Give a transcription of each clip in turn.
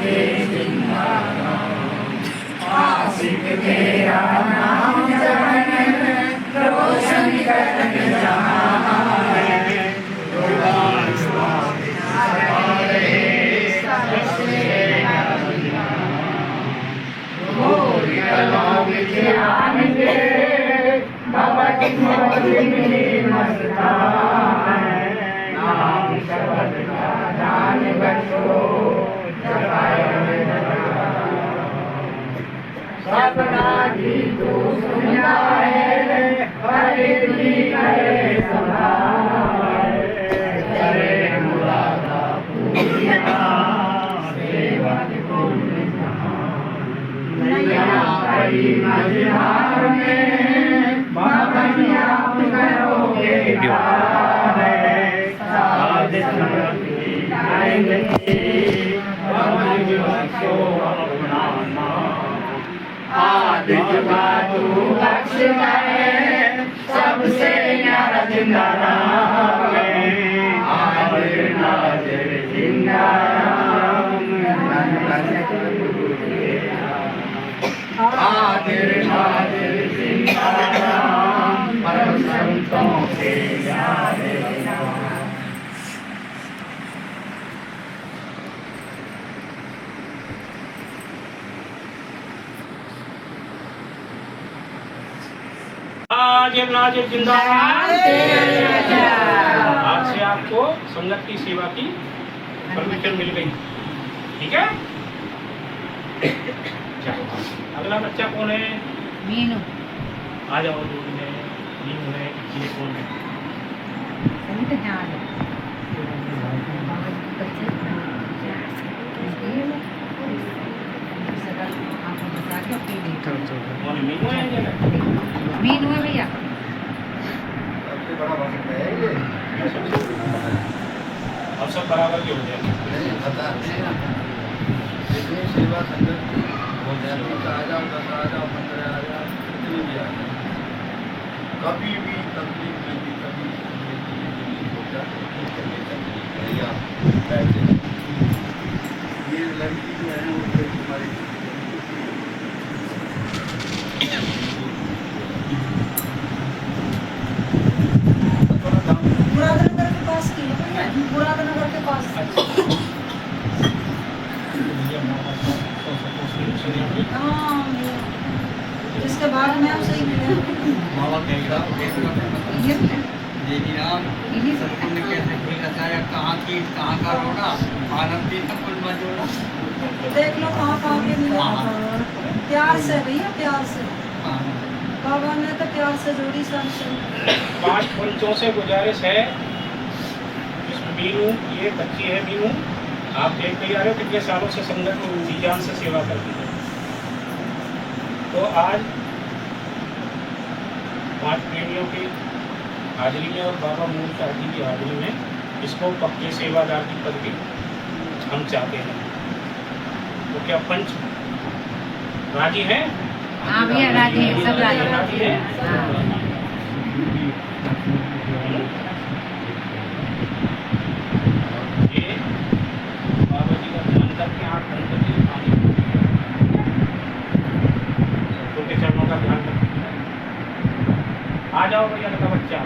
के जिंदाबाद। आशिक तेरा नाम जहान रोशन कर जहां है। कुर्बान स्वामी हमारे सबसे गोरी कलाम के आने भगत मोहिनी मस्तान नाम शब्द का दान बख्शो सपना की तू सुनता है हरे दी करे संभाल करे मुरादा पूरिया सेवक को नैया कई मझधार में बाबनिया करोगे साध समृद्धि आएंगे बाबन बख्शो अपना नाम आदि तू बख्श है सबसे न्यारा जिंदा राम आदिर नादिर जिंदा राम आदिर नादिर जिंदा राम परम संतों के यारे जिंदाबाद। आज से आपको संगत की सेवा की परमिशन मिल गई, ठीक है। अगला बच्चा कौन है? मीनू। आ जाओ, जो भी है मीनू है, ये कौन है? कौन है? मीनू है? मीनू है भैया। अब सब बराबर के हो जाए। सेवा संगत की हो जाए, आ जाओ, 10 आ जाओ, 15 आ जाओ, कितनी भी आ जाओ, कभी भी तकलीफ में भी कभी हो जाए बैठ जाए। ये लड़की जो है वो तुम्हारी मुरादनगर के पास की है, मुरादनगर के पास। हाँ, जिसके बारे में आप सही मिले कहाँ का रोना आनंदी का कुल मजोड़ा देख लो कहाँ कहाँ पे मिला। प्यार से भैया, प्यार से बाबा ने तो प्यार से जोड़ी सबसे। 5 पंचों से गुजारिश है, इस मीनू, ये बच्ची है मीनू, आप देख के आ रहे हो कितने सालों से संगत में जी जान से सेवा करती है। तो आज 5 प्रेमियों की हाजिरी में और बाबा मूल शादी की हाजिरी में इसको पक्के सेवादार की पदवी हम चाहते हैं। तो क्या पंच राजी है? हाँ भैया राजी है, सब राजी है। ये बाबा जी का ध्यान करके आँख बंद करके पानी उनके चरणों का ध्यान करके आ जाओ भैया का बच्चा।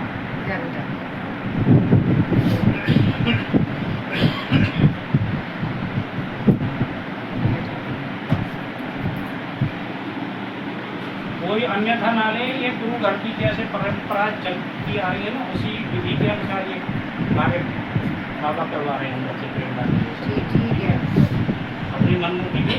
कोई अन्यथा ना ले, ये गुरु घर की जैसे परंपरा चलती आ रही है ना, उसी विधि के अनुसार ये कार्य बाबा करवा रहे हैं बच्चे प्रेरणा। ठीक है। अपनी मनमुखी की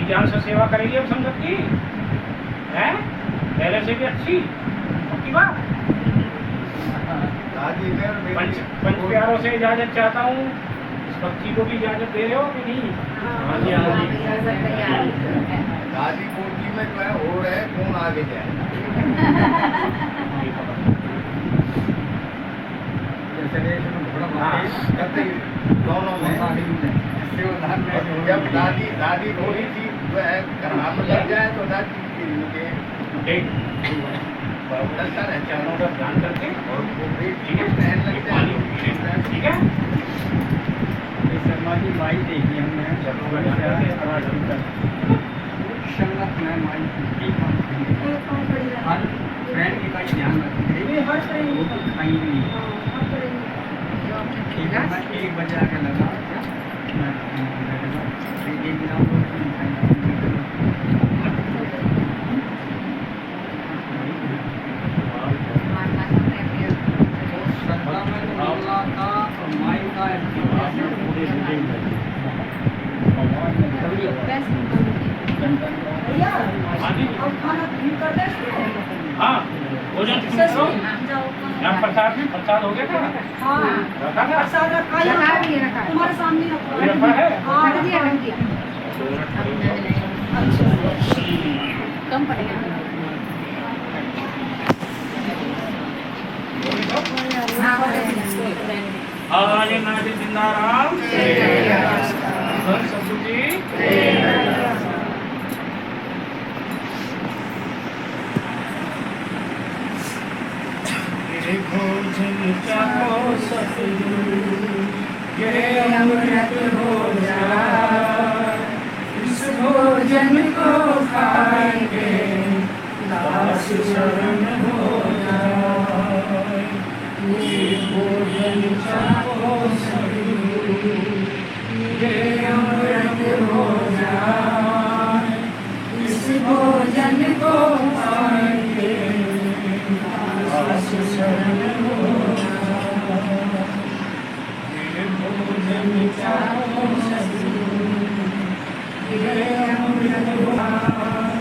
जान से सेवा करेगी अब संगत की है, पहले से भी अच्छी पक्की बात। दादी ने और पंच मेरी पंच प्यारों से इजाजत चाहता हूँ, इस बच्ची को भी इजाजत दे रहे हो कि नहीं? हाँ जी, हाँ जी। दादी कोठी में जो है हो रहे कौन आगे जाए। हाँ, कहते ही दोनों में जब दादी दादी थोड़ी सी जो है घरमा में लग जाए तो दादी के ठीक चलता रहे चरणों का ध्यान करके और वो भी ठीक है, रहने ये लगते पानी हैं। ठीक है, शर्मा जी माई देखी हमने चरणों का ध्यान करके संगत में माई की कहाँ पड़ी रहती हर है? फ्रेंड की का ध्यान रखेंगे ये हर ट्रेन वो तो खाई नहीं हाँ, हर ट्रेन ठीक है मैं 1 बजे आके लगा मैं एक दिन आप लोग नहीं खाएंगे सत्ता में तो अल्लाह का और माई का भैया हाँ जी। अब खाना कर दे। हाँ भोजन शुरू करो। जाओ यहाँ प्रसाद में प्रसाद हो गया था, हाँ रखा था? प्रसाद रखा है तुम्हारे सामने अभी रखा है? हाँ रख दिया। अच्छा कम पड़ेगा। आज नाज जिंदाराम ससुर जी भोजन चाहो ये अमृत भोजन, इस भोजन को खाएंगे दास शरण हो जाए। ये भोजन चाहो ये अमृत भोजन, इस भोजन को खाएंगे दास शरण हो जाए। ये भोजन चाहो ये अमृत भोजन,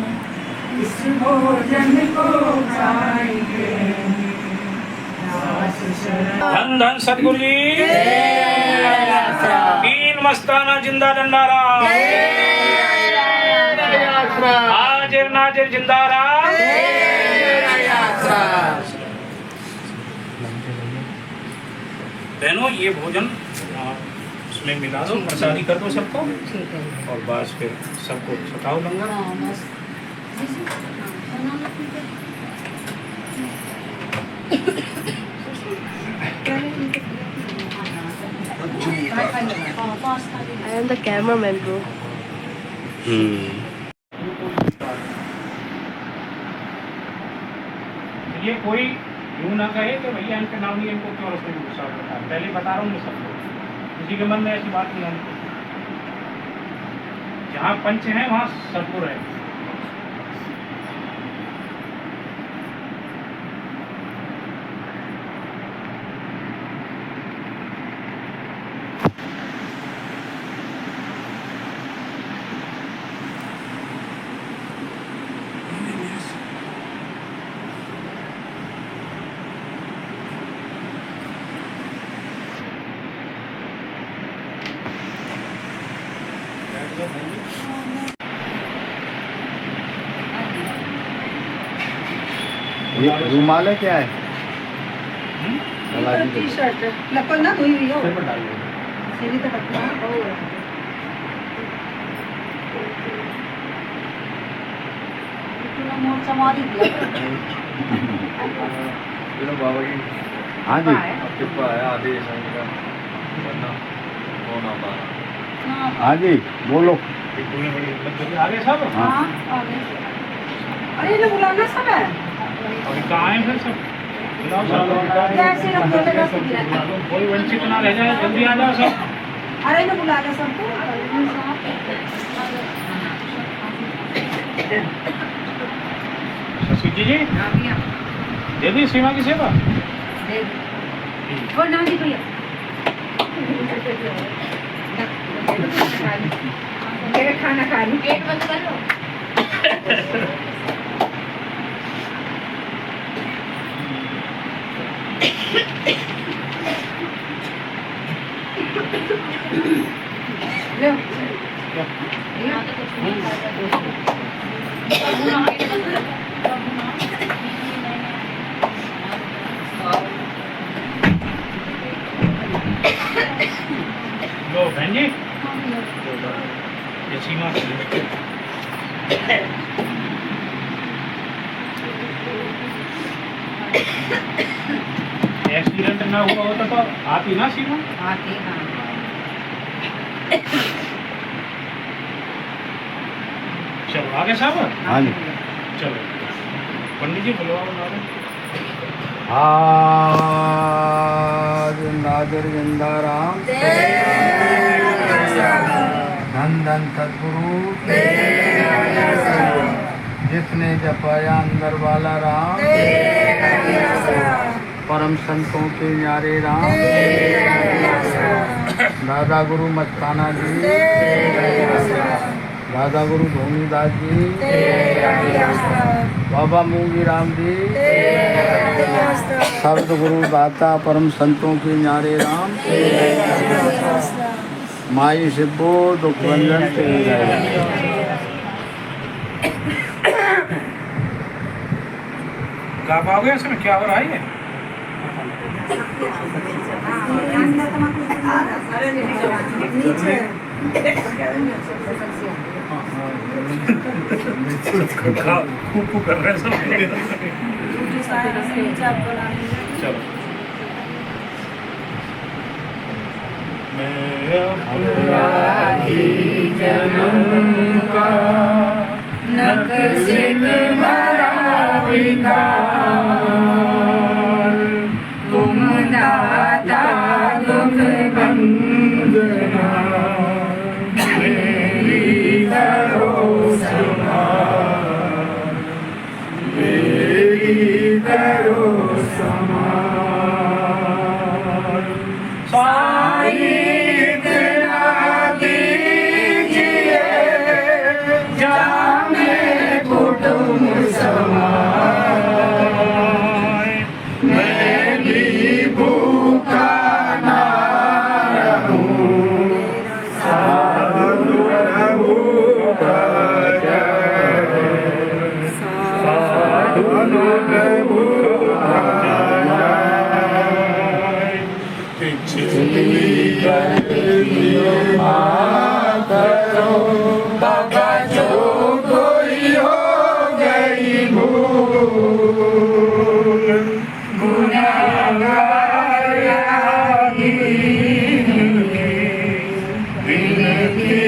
इस भोजन को खाएंगे। धन धन सतगुरु जी, तीन मस्ताना जिंदा दंडाराम, हाजिर नाजिर जिंदाराम। बहनों ये भोजन उसमें मिला दो, प्रसादी कर दो सबको और बस फिर सबको छकाओ लंगर। I am the cameraman, bro. ये कोई यूं ना कहे कि भैया इनके नाम नहीं, इनको क्यों रसोई में गुस्सा करता है। पहले बता रहा हूँ मैं सबको, किसी के मन में ऐसी बात नहीं आनी चाहिए। जहाँ पंच है वहाँ सतगुरु है। ये रुमाल है क्या है? टी शर्ट लपल ना धोई हुई हो सिर पर डाल दो। सीधी तो रखना इतना मोर समाधि दिया बाबा की हाँ जी कृपा है आदेश हाँ जी बोलो। आगे सब हाँ आगे अरे ये बुलाना सब है अभी कहाँ है फिर सब? बुलाओ सब। कैसे रख दो तेरा कोई वंचित ना रह जाए, जल्दी आ जाओ सब। अरे ना बुलाना सबको शशि जी दे दी सीमा की सेवा। और ना जी भैया मेरा खाना खा ली। गेट बंद कर लो। लो यहाँ तो कुछ नहीं खाया। बाबू ना गेट बंद कर लो। बाबू ना। लो बहन जी, ये सीमा से एक्सीडेंट ना हुआ होता तो आती ना सीमा। आती हाँ। चलो आगे साहब। हाँ जी। चलो पंडित जी बुलवाओ नारे। आज नागर गंगाराम नंदन सदगुरु जिसने जपाया अंदर वाला राम परम संतों के न्यारे राम दादा गुरु मस्ताना जी, दादा गुरु धोनीदास जी, बाबा मूंगी राम जी, शब्द गुरु दाता परम संतों के न्यारे राम माई शिवो दुख भंजन तेरे जय। गा पाओगे इसमें क्या हो रहा है ये? फूफू कर रहे हैं सब। चलो मैं अपराधी जन्म का नक्सिक भरा विकार, तुम दाता दुख बंदना मेरी करो समार, मेरी करो समार। साई इतना दीजिए जाने कुटुंब समाए, मैं भी भूखा ना रहूं, साधु प्रभु का जय, साधु प्रभु का जय। पिछली गलती माफ करो बाबा, जो कोई हो गई भूल, गुनाहगार विनती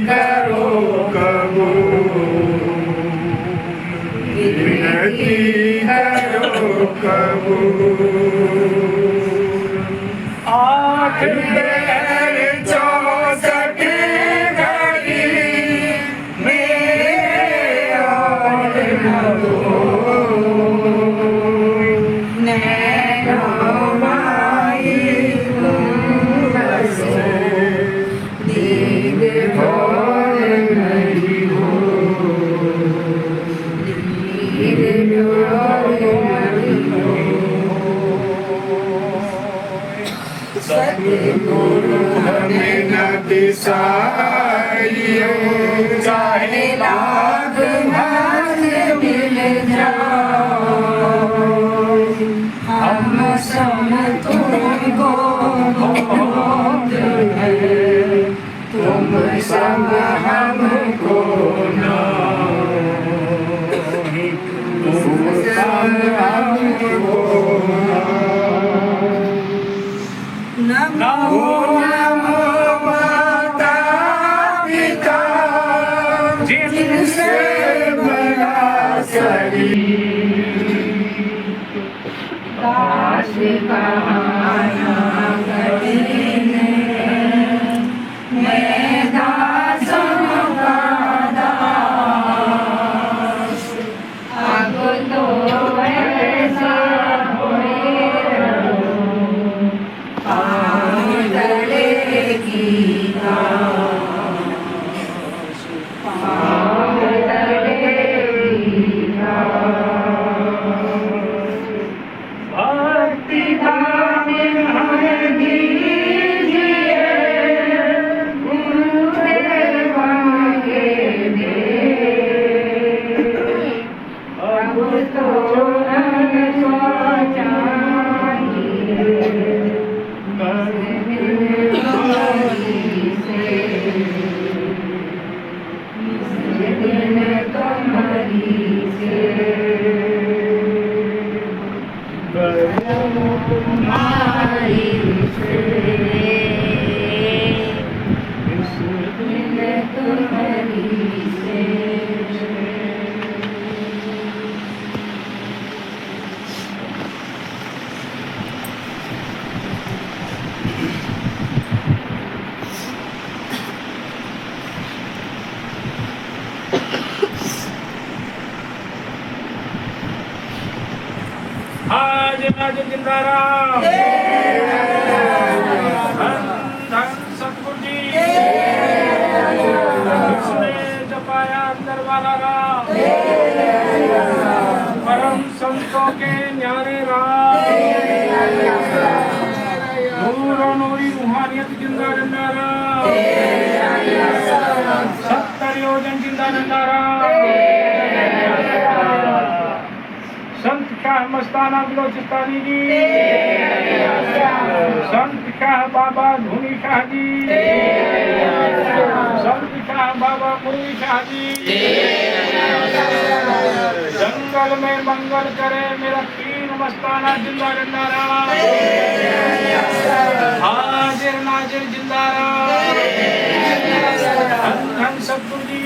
करो कबूल, विनती करो कबूल। आठ पैर 64 घड़ी मेरे और न कोई, नैनो माई तुम बसे, दीद भोर नहीं हो, दीद भोर नहीं हो। सतगुरु हमें न दिसाइयो, चाहे लाख भाग मिल जाओ, हम सम तुमको बहुत है, तुम सब हमको नहीं, तुम सब हमको नमो नमो माता पिता जिनसे बना शरीर, दास कहाया कठिन मैं दासों का दास, अब तो ऐसा होए पाँव तले की घास, मिले तुम्हारी से। आज जिंदाराम धन सतगुरु जी जिसने जपाया अंदर वाला राम परम संतों के न्यारे राम नूर और नूरी रूहानियत जिंदा राम 70 योजन जिंदा राम संत शाह मस्ताना बलोचिस्तानी जी संत शाह बाबा धूनी शाह जी संत शाह बाबा मुरली शाह जी जंगल में मंगल करे मेरा पीर मस्ताना जिंदा राम हाजिर नाजिर जिंदा राम धन सतगुरु जी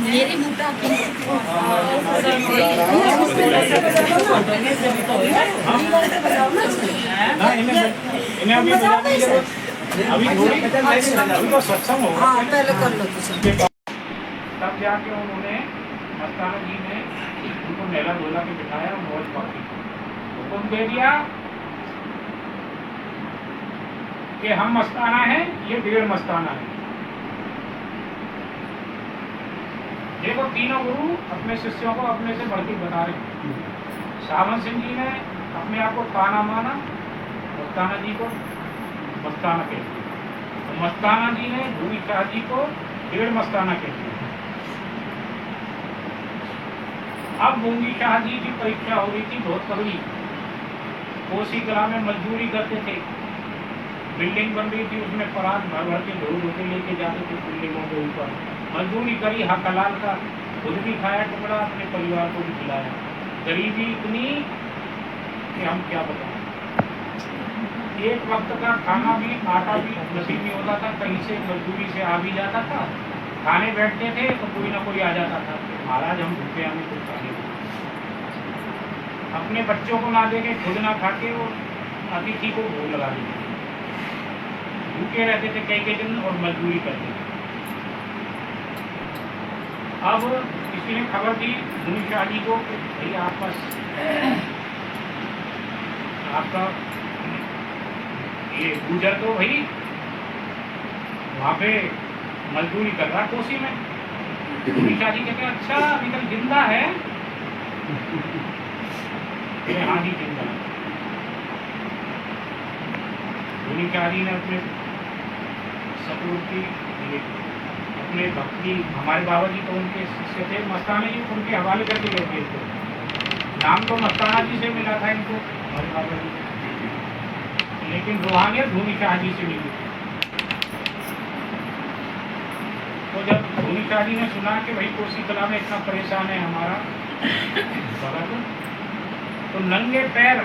मेरी मुद्दा इन्हें अभी बजाने की जरूरत अभी थोड़ी अभी तो सत्संग होगा पहले कर लो तब जाके उन्होंने मस्ताना जी ने उनको नेला धोला के बिठाया मौज बाकी हुक्म दे दिया कि हम मस्ताना हैं ये 1.5 मस्ताना है। देखो तीनों गुरु अपने शिष्यों को अपने से बढ़ती बता रहे हैं। सावन सिंह जी ने अपने आप को ताना माना मस्ताना जी को मस्ताना कहते हैं तो मस्ताना जी ने भूमि शाह जी को 1.5 मस्ताना कहते हैं। अब भूमि शाह जी की परीक्षा हो रही थी बहुत तगड़ी। कोसी कला में मजदूरी करते थे, बिल्डिंग बन रही थी उसमें परात भर भर के धो धोके लेके जाते थे बिल्डिंगों के ऊपर। मजदूरी करी हक हलाल का, खुद भी खाया टुकड़ा अपने परिवार को भी खिलाया। गरीबी इतनी कि हम क्या बताएं। एक वक्त का खाना भी आटा भी नसीब नहीं होता था, कहीं से मजदूरी से आ भी जाता था। खाने बैठते थे तो कोई ना कोई आ जाता था, महाराज हम भूखे हमें कुछ खा लेंगे। अपने बच्चों को ना देके खुद ना खा के वो अतिथि को भूख लगा देते थे। भूखे रहते थे कई दिन और मजदूरी करते थे। अब किसी ने खबर दी भूमि शाह जी को कि भाई आपका ये गुजर तो भाई वहाँ पे मजदूरी कर रहा कोसी में। भूमि शाह जी कहते अच्छा अभी तक जिंदा है? हाँ जी जिंदा है। भूमि शाह जी ने अपने सपूत की अपने भक्ति हमारे बाबा जी तो उनके शिष्य थे मस्ताना जी, उनके हवाले करके गए थे इसको। नाम तो मस्ताना जी से मिला था इनको हमारे बाबा जी, लेकिन रूहानियत भूमि शाह जी से मिली। तो जब भूमि शाह जी ने सुना कि भाई कोसी कला में इतना परेशान है हमारा भगत, तो नंगे पैर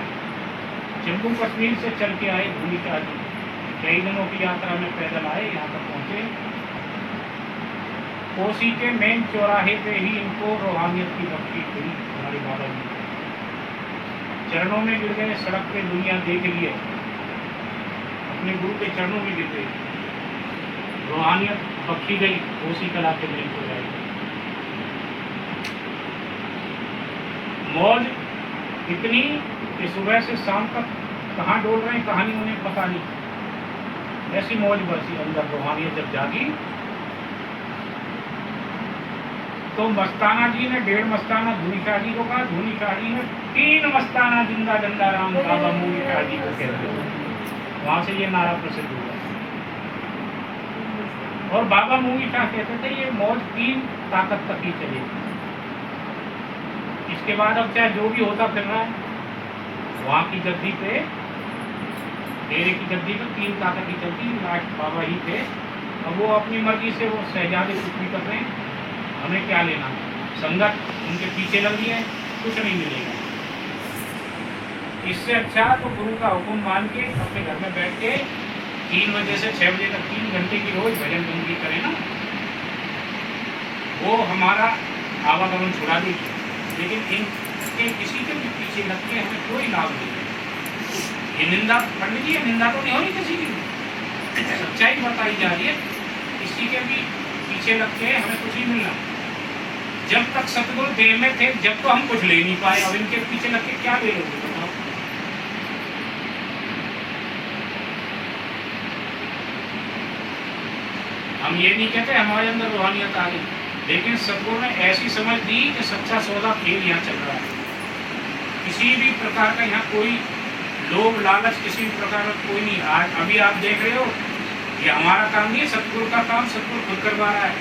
जम्मू कश्मीर से चल के आए भूमि शाह जी। कई दिनों की यात्रा में पैदल आए, यहाँ तक पहुँचे। कोसी के मेन चौराहे पे ही इनको रूहानियत की बख्शी हुई। हमारे बाबा जी चरणों में गिर गए, सड़क पे दुनिया देख लिए, अपने गुरु के चरणों में गिर गए, रूहानियत बख्शी गई कोसी कला के मेन चौराहे। मौज इतनी कि सुबह से शाम तक कहाँ डोल रहे हैं कहानी उन्हें पता नहीं। ऐसी मौज बरसी अंदर रूहानियत जब जागी तो मस्ताना जी ने 1.5 मस्ताना धूनी शाह जी को कहा, धूनी शाह जी ने 3 मस्ताना जिंदा राम बाबा मूली शाह जी को कहते हैं। वहां से ये नारा प्रसिद्ध हुआ। और बाबा मूवी क्या कहते थे, ये मौज 3 ताकत तक ही चलेगी, इसके बाद अब चाहे जो भी होता फिर रहा है, वहाँ की गद्दी पे, डेरे की गद्दी पे 3 ताकत ही चलती, लास्ट बाबा ही थे। अब वो अपनी मर्जी से वो शहजादे कुछ भी कर रहे हैं, हमें क्या लेना, संगत उनके पीछे लग गई है, कुछ नहीं मिलेगा। इससे अच्छा तो गुरु का हुक्म मान के अपने घर में बैठ के 3 बजे से 6 बजे तक 3 घंटे की रोज भजन बंदी करें ना, वो हमारा आवागमन छुड़ा देगी। लेकिन इनके किसी के भी पीछे लग के हमें कोई लाभ नहीं है। ये निंदा, पंडित जी निंदा तो नहीं हो रही किसी की, सच्चाई बताई जा रही है। किसी के भी पीछे लग के हमें कुछ नहीं मिलना। जब तक सतगुरु देह में थे जब तो हम कुछ ले नहीं पाए, अब इनके पीछे लग के क्या ले लोगे बताओ। हम ये नहीं कहते हमारे अंदर रूहानियत आ गई, लेकिन सतगुरु ने ऐसी समझ दी कि सच्चा सौदा खेल यहाँ चल रहा है। किसी भी प्रकार का यहाँ कोई लोभ लालच किसी भी प्रकार का कोई नहीं। आज अभी आप देख रहे हो, ये हमारा काम नहीं है, सतगुरु का काम सतगुरु खुद करवा रहा है।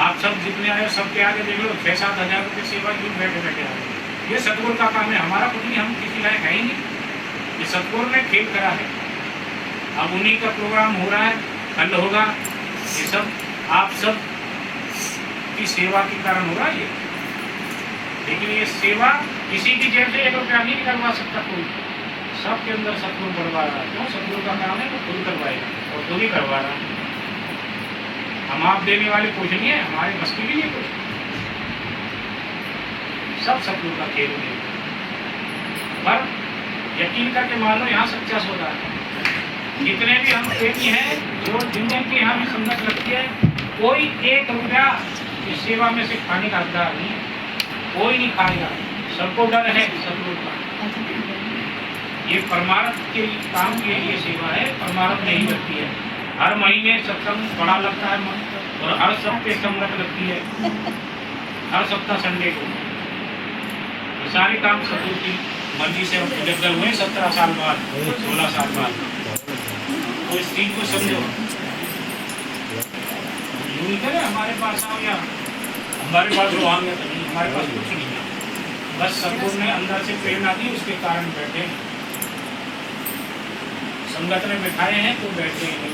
आप सब जितने आए हो सबके आगे देख लो 6-7 हज़ार रुपये सेवा यूँ बैठे बैठे आ रहे। ये सतगुरु का काम है, हमारा कुछ नहीं, हम किसी लायक है ही नहीं। ये सतगुरु ने खेल करा है। अब उन्हीं का प्रोग्राम हो रहा है, कल होगा। ये सब आप सब की सेवा के कारण हो रहा है ये। लेकिन ये सेवा किसी की जेब से 1 रुपया नहीं निकलवा सकता कोई, सबके अंदर सतगुरु करवा रहा है। क्यों? सतगुरु का काम है, वो खुद करवाएगा और खुद ही करवा रहा है। हम आप देने वाले कुछ नहीं है, हमारे बस की भी नहीं कुछ, सब सतगुरु का खेल है। पर यकीन करके मानो यहाँ सच्चा सौदा है। जितने भी हम प्रेमी हैं, जो जिनके यहाँ भी संगत लगती है, कोई 1 रुपया इस सेवा में से खाने का हकदार नहीं है, कोई नहीं खाएगा। सबको डर है सतगुरु का। ये परमार्थ के काम की ये सेवा है, परमार्थ नहीं लगती है। हर महीने सत्संग बड़ा लगता है और हर सप्ताह संगत लगती है, हर सप्ताह संडे को। ये सारे काम सतगुरु की मर्जी से जब हुए 17 साल बाद, 16 साल बाद। तो इस चीज को समझो, यूं नहीं करे हमारे पास आओ या हमारे पास रूहानियत नहीं, हमारे पास कुछ नहीं है। बस सतगुरु ने अंदर से प्रेरणा दी, उसके कारण बैठे। संगत में बिठाए हैं तो बैठे हैं।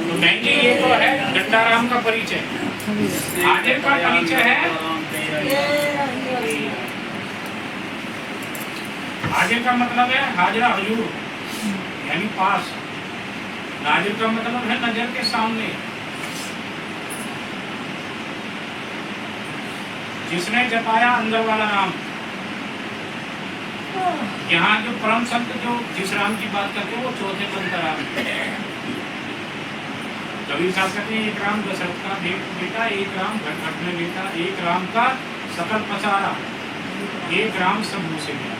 तो महंगी ये तो है गंडाराम का परिचय। हाजिर का परिचय है, हाजिर का मतलब है हाजरा हजूर, यानी पास। नाजिर का मतलब है नजर के सामने। जिसने जपाया अंदर वाला नाम। यहाँ जो परम संत जो जिस राम की बात करते हैं वो चौथे पद का राम। कबीर साहब कहते हैं, एक राम दशरथ का बेटा, एक राम घट घट में बेटा, एक राम का सकल पसारा, एक राम सब मुँह से गया।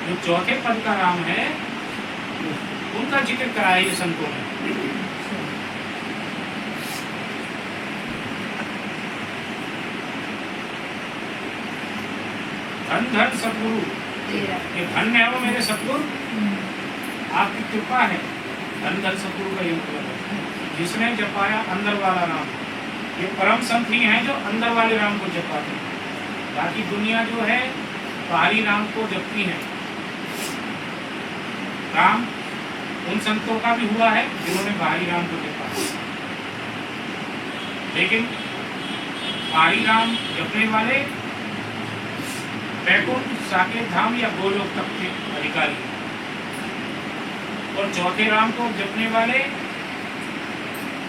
जो चौथे पद का राम है उनका जिक्र कराया ये संतों ने। धन धन सतगुरु, ये धन्य हो मेरे सतगुरु, आपकी कृपा है। धन धन सतगुरु का ये मतलब है जिसने जपाया अंदर वाला नाम। ये परम संत ही हैं जो अंदर वाले राम को जपाते हैं। बाकी दुनिया जो है बाहरी नाम को जपती है। काम उन संतों का भी हुआ है जिन्होंने बाहरी राम को जपा, लेकिन बाहरी राम जपने वाले वैकुंठ साकेत धाम या गोलोक तक के अधिकारी, और चौथे राम को जपने वाले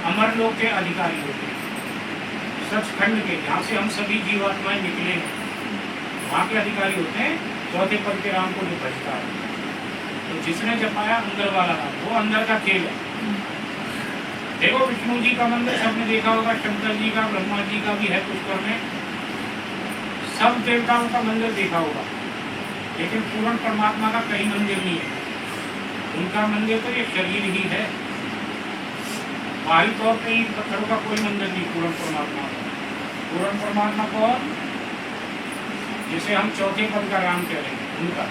अमर लोक के अधिकारी होते हैं। सचखंड के, जहाँ से हम सभी जीवात्माएं निकले हैं, वहाँ के अधिकारी होते हैं चौथे पद के राम को जो भजता है। तो जिसने जपाया अंदर वाला नाम, वो अंदर का खेल है। देखो विष्णु जी का मंदिर सबने देखा होगा, शंकर जी का, ब्रह्मा जी का भी है पुष्कर में, सब देवताओं का मंदिर देखा होगा, लेकिन पूर्ण परमात्मा का कहीं मंदिर नहीं है। उनका मंदिर तो ये शरीर ही है, बाहरी तौर पर ही पत्थरों का कोई मंदिर नहीं पूर्ण परमात्मा का। पूर्ण परमात्मा कौन? जिसे हम चौथे पद का राम कह रहे हैं, उनका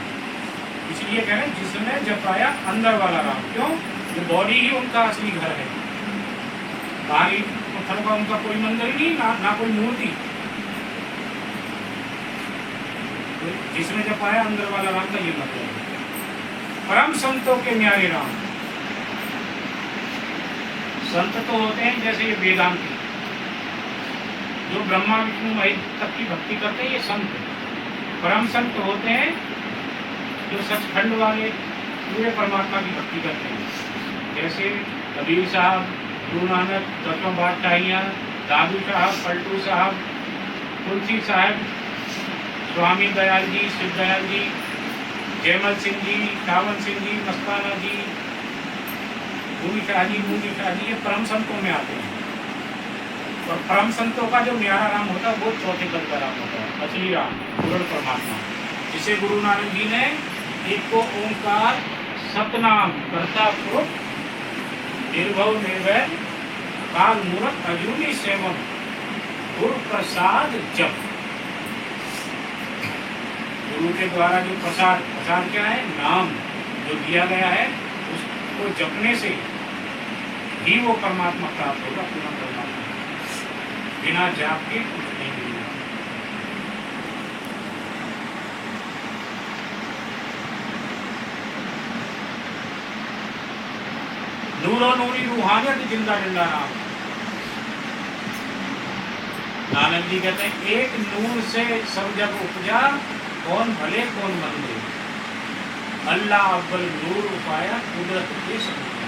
इसलिए कह रहे हैं जिसने जपाया अंदर वाला राम। क्यों? ये बॉडी ही उनका असली घर है। बाहरी पत्थर का उनका कोई मंदिर ही नहीं, ना कोई मूर्ति। तो जिसने जपाया अंदर वाला राम का ये मतलब है। परम संतों के न्यारे राम। संत तो होते हैं जैसे ये वेदांती, जो ब्रह्मा विष्णु महेश तक की भक्ति करते हैं, ये संत। परम संत होते हैं जो सचखंड वाले पूरे परमात्मा की भक्ति करते हैं, जैसे कबीर साहब, गुरु नानक, दसों बादशाहियाँ, दादू साहब, पलटू साहब, तुलसी साहब, स्वामी दयाल जी, शिव दयाल जी, जयमल सिंह जी, सावन सिंह जी, मस्ताना जी, भूमि शाह जी, ये परम संतों में आते हैं। और परम संतों का जो न्यारा राम होता है वो चौथे कल का राम होता है, असली राम, पूर्ण परमात्मा, जिसे गुरु नानक जी ने एक को ओंकार, सतनाम, कर्ता पुरुष, निर्भव निर्वैर, काल मूरत, अजूनी सेवन, गुरु प्रसाद जप। गुरु के द्वारा जो प्रसाद क्या है? नाम जो दिया गया है, उसको जपने से ही वो परमात्मा प्राप्त होगा, पूर्ण परमात्मा। बिना जाप के कुछ नहीं मिलेगा। नूरो नूरी रूहानियत जिंदा जिंदा राम। नानक जी कहते हैं एक नूर से सब जग उपजा, कौन भले कौन मंदे, अल्लाह अव्वल नूर उपाया, कुदरत के समुद्र।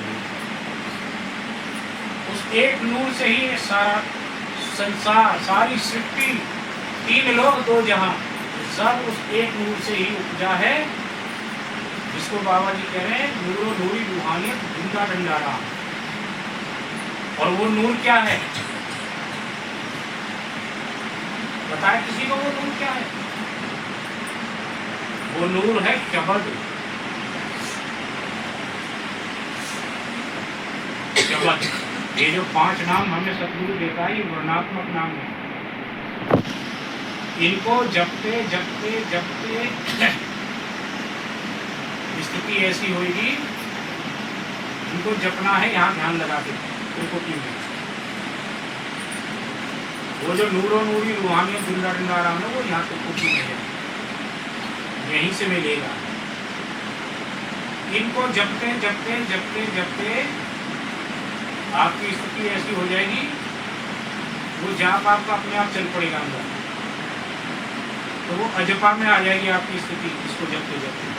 उस एक नूर से ही ये सारा संसार, सारी सृष्टि, 3 लोक 2 जहां, सब उस एक नूर से ही उपजा है, जिसको बाबा जी कह रहे हैं नूरो नूरी रूहानियत जिंदा डंडा राम। और वो नूर क्या है? बताए किसी को वो नूर क्या है? वो नूर है शब्द। शब्द, ये जो 5 नाम हमें सतगुरु देता है, ये वर्णात्मक नाम है। इनको जपते जपते जपते स्थिति ऐसी होगी, इनको जपना है यहाँ ध्यान लगा के त्रिपुटी में। वो जो नूरो नूरी रूहानियत जिंदा जिंदा राम है, वो यहाँ त्रिपुटी में है, यहीं से मिलेगा। इनको जपते जपते जपते जपते आपकी स्थिति ऐसी हो जाएगी, वो जाप आपका अपने आप चल पड़ेगा अंदर, तो वो अजपा में आ जाएगी आपकी स्थिति, इसको जपते जपते।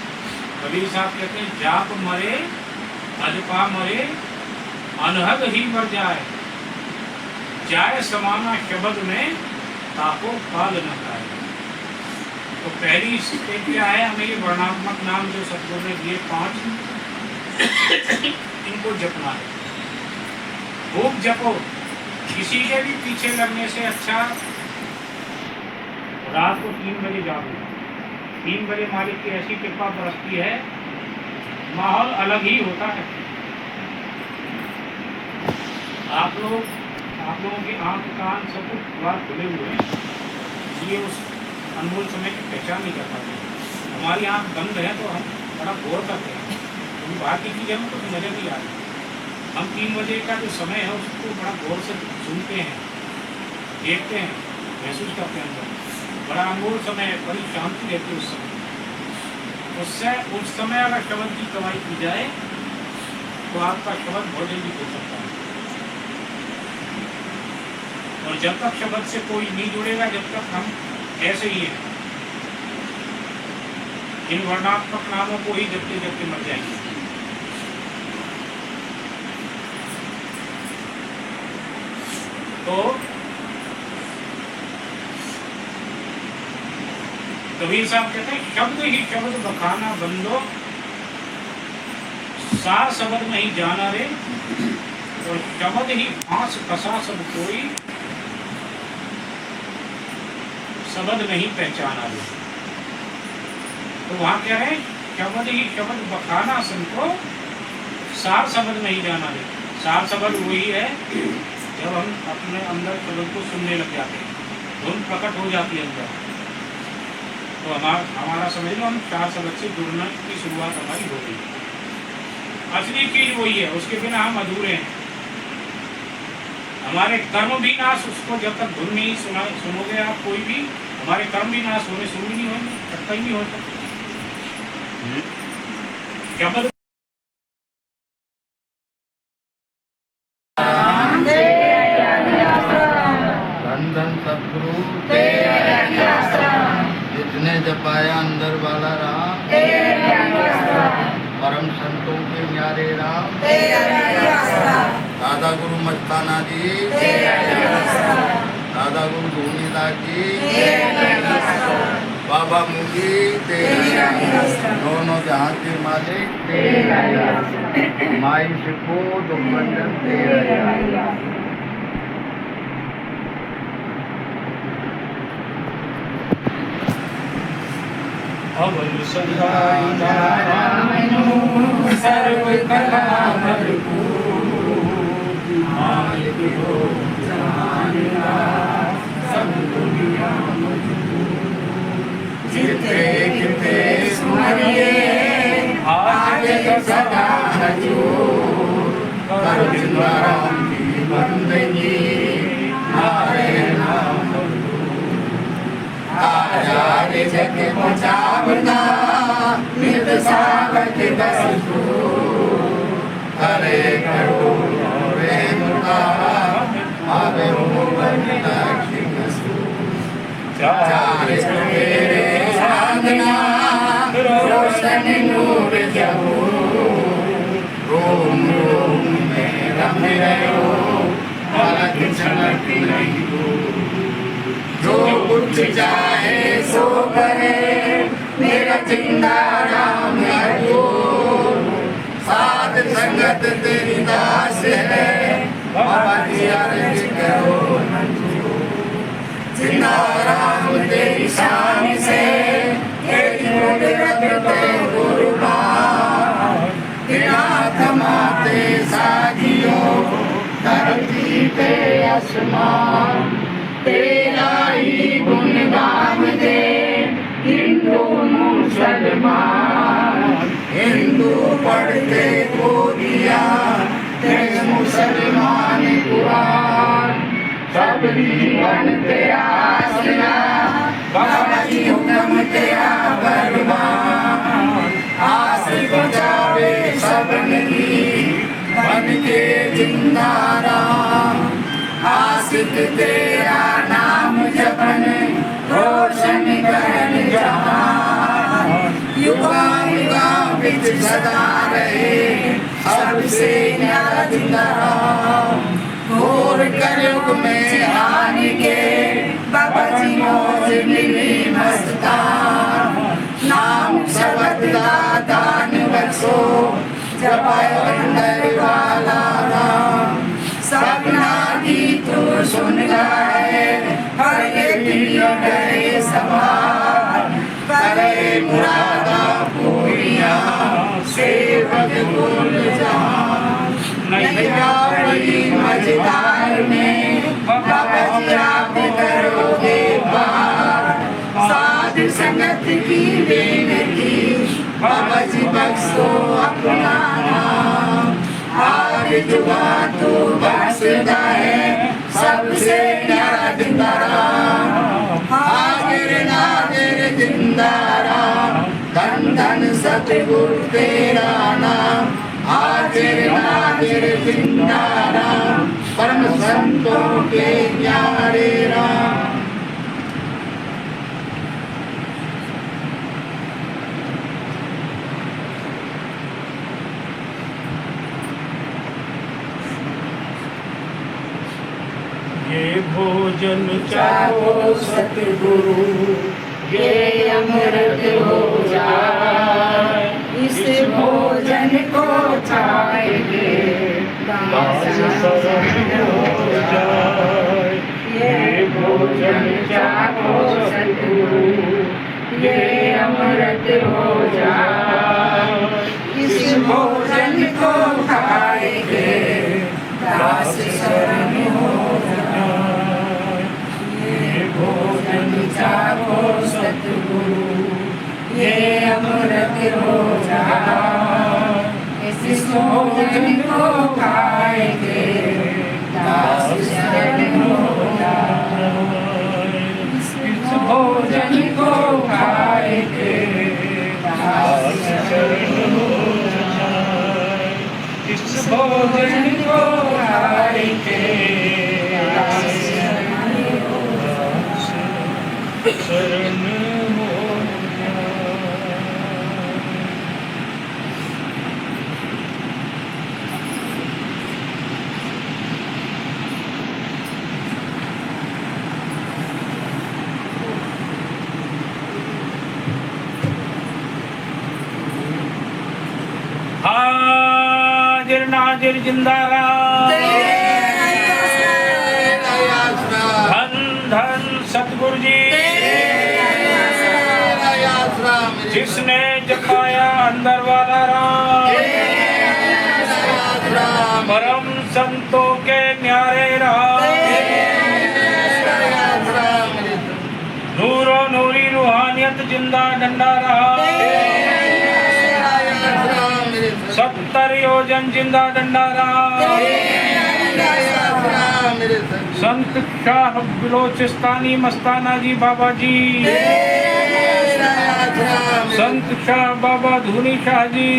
कबीर साहब कहते हैं जाप मरे अजपा मरे, अनहद ही मर जाए, जाए समाना शब्द में, ताको काल न खाए। तो पहली स्टेप क्या है? हमें ये वर्णात्मक नाम जो सतगुरु ने दिए 5, इनको जपना है। खूब जपो, किसी के भी पीछे लगने से अच्छा रात को 3 बजे जागो। 3 बजे मालिक की ऐसी कृपा बरसती है, माहौल अलग ही होता है। आप लोगों की आंख कान सब कुछ द्वार खुले हुए हैं, इसलिए उस अनमोल समय की पहचान नहीं कर पाते। हमारी आंख बंद है तो हम बड़ा गौर करते हैं, क्योंकि बाहर की चीज़ें हमको कुछ नजर नहीं आ रही। हम 3 बजे का जो समय है उसको बड़ा गौर से सुनते हैं, देखते हैं, महसूस करते हैं अंदर। बड़ा अनमोल समय है, बड़ी शांति रहती है उस समय। उस समय अगर शब्द की कमाई की जाए तो आपका शब्द बहुत जल्दी हो सकता है। और जब तक शब्द से कोई नहीं जुड़ेगा, जब तक हम ऐसे ही हैं, इन वर्णात्मक नामों को ही जपते जपते मर जाएंगे। तो कबीर साहब कहते हैं शब्द ही शब्द बखाना बंदो, सार शब्द नहीं जाना रे, और शब्द ही फांस फंसा सब कोई, शब्द नहीं पहचाना रे। तो वहां क्या है? शब्द ही शब्द बखाना सबको, सार शब्द नहीं जाना रे। सार शब्द वही है जब हम अपने अंदर शब्द को सुनने लग जाते हैं, धुन प्रकट हो जाती है अंदर। तो हमारा समझ लो हम 4 सबक से जुड़ने की शुरुआत हमारी हो गई। असली चीज वही है, उसके बिना हम अधूरे हैं। हमारे कर्म भी नाश, उसको जब तक धुन नहीं सुनोगे आप कोई भी, हमारे कर्म भी नाश होने शुरू नहीं होंगे, कहीं नहीं हो सकते। क्या बता धन धन सतगुरु जितने जपाया अंदर वाला राम, परम संतों के न्यारे राम, दादा गुरु मस्ताना जी, दादा गुरु धूनीलाल जी, बाबा मुगी दोनों जहाँ के मालिक, माई सिखो दुखमंडन तेरा। अवल संधाई नारायणो सर्व कला भरपूर, मालिक हो जानिया सब दुनिया मजबूर। जिते जिते सुमरिए आज सदा हजूर, कर राम की बंदगी नारे नाम आजाद जग पहुँचावना नित सावक दस्तूर, हरे करो रे मुका आवे मोहन लक्ष्मी सूर। चार चेहरे साधना रोशन नूर जहूर, रोम रोम में रम रहो पलक झलक नहीं दूर। जो कुछ चाहे सो करे मेरा जिंदा राम हजूर, साध संगत तेरी दास है बाबा जी अर्ज करो मंजूर। जिंदा राम तेरी शान से तेरी कुदरत ते कुर्बान, बिना कमाते साजियों धरती पे आसमान, तेरा ही गुणगान दे हिंदू मुसलमान। हिंदू पढ़ते को दिया तेरे मुसलमान कुरान, सब जीवन तेरा आसरा बाबा जी हुक्म तेरा बरमान। आस बचावे सबन की बन के जिंदा राम, आशिक तेरा नाम जपन रोशन कर जहान। युगा युगा बिच सदा रहे सबसे न्यारा जिंदा राम, घोर कलयुग में आने के बाबा जी मौज मिली मस्तान। नाम शब्द दान बख्शो जपायो अंदर वाला राम, सपना की तू सुन जाए हर एक करे सवार, करे मुरादा पूरिया सेवक कुल जहान। नैया बड़ी मझधार में बाबा जी आप करोगे पार, साध संगत की बेनती बाबा जी बख्शो अपना नाम। आज जुआ तू बख्शदा है सबसे न्यारा जिंदा राम, हाजिर नाजिर जिंदा राम, धन धन सतगुरु तेरा नाम। हाजिर नाजिर जिंदा राम, परम संतों के प्यारे राम। ये भोजन चाहो सतगुरु, ये अमृत हो जाए, इस भोजन को खाएंगे दास शरण हो जाए। ये भोजन चाहो सतगुरु, ये अमृत हो जाए, इस भोजन को खाएंगे दास शरण हो जाए। ये भोजन चाहो सतगुरु, इस भोजन को खाएंगे दास शरण हो जाए। इस भोजन को खाएंगे दास शरण हो जाए। इस भोजन को खाएंगे दास शरण हो जाए। हाजिर नाजिर जिंदारा धन धन सतगुरु जी जिसने जपाया अंदर वाला राम परम संतों के न्यारे राम नूरो नूरी रूहानियत जिंदा डंडा रहा 70 योजन जिंदा डंडा रहा संत शाह बिलोचिस्तानी मस्ताना जी बाबा जी संत शाह बाबा धूनी शाह जी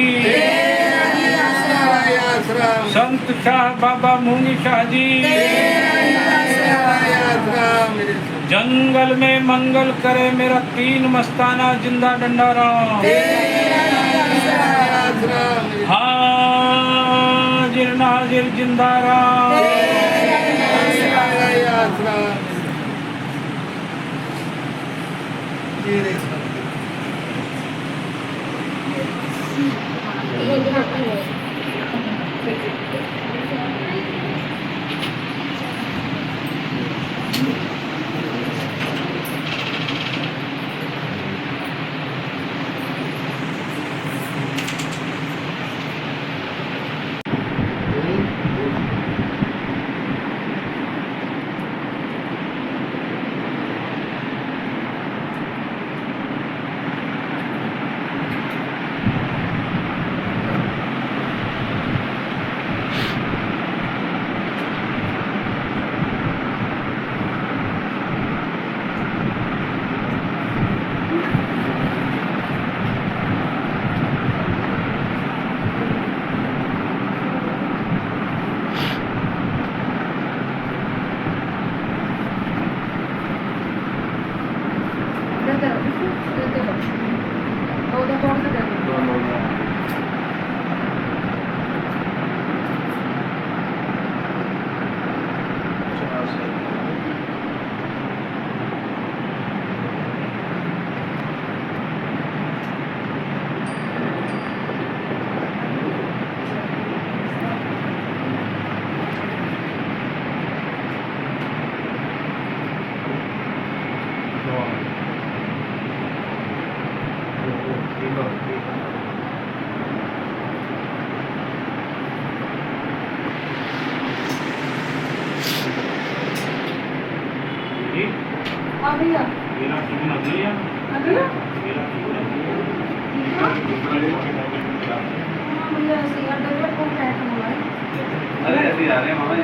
संत शाह बाबा मुनी शाह जी जंगल में मंगल करे मेरा 3 मस्ताना जिंदा डंडा राम हाजिर नाजिर जिंदा राम भैया मेरा टीम अगली है अगला मेरा टीम भैया सिया डबल को बैठ मोबाइल अरे ऐसे आ रहे हैं मामा जी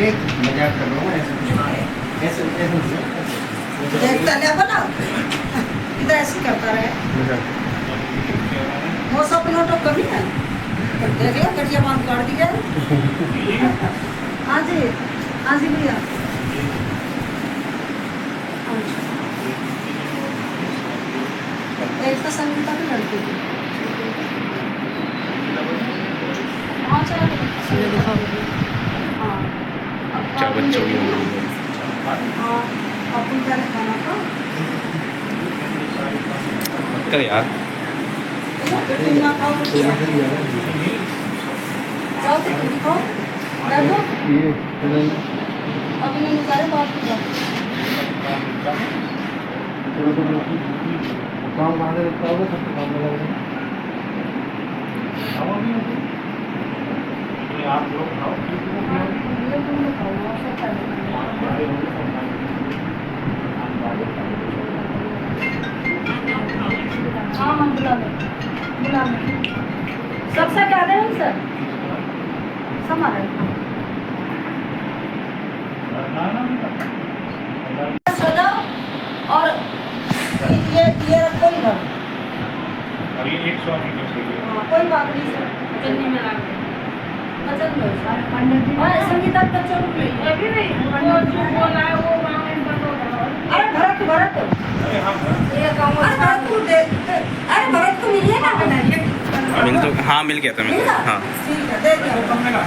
एक मजाक कर रहा हूँ ऐसे देखता ले बना इधर ऐसे करता रहे वो सब नोटो कभी है देख लो कटिया बांध काट दिया हाँ जी भैया एक तो संगीता की लड़की थी हाँ चलो हाँ क्या बच्चों की उम्र है? हाँ अपन क्या खाना था कर यार तुम ना खाओ तो क्या जाओ तो तुम खाओ बैठो अभी नहीं निकाले बात करो काम कहाँ से लगता होगा सबसे काम लगा होगा आप लोग खाओ ये तुम लोग खाओ ऐसा कर हाँ हम बुला लें सबसे क्या दें हम सर समारे सजाओ और ये रखो इधर अभी 100 मीटर चाहिए हाँ कोई बात नहीं सर चलने में लग गए बचन दो सर पंडित जी और संगीता का चोट नहीं अभी नहीं वो जो बोला है वो वहाँ में बंद हो रहा है अरे भरत अरे हाँ ये काम अरे भरत को दे अरे भरत को मिलिए ना मिल तो हाँ मिल गया था मिल मिल गया हाँ ठीक है दे दिया कब मिला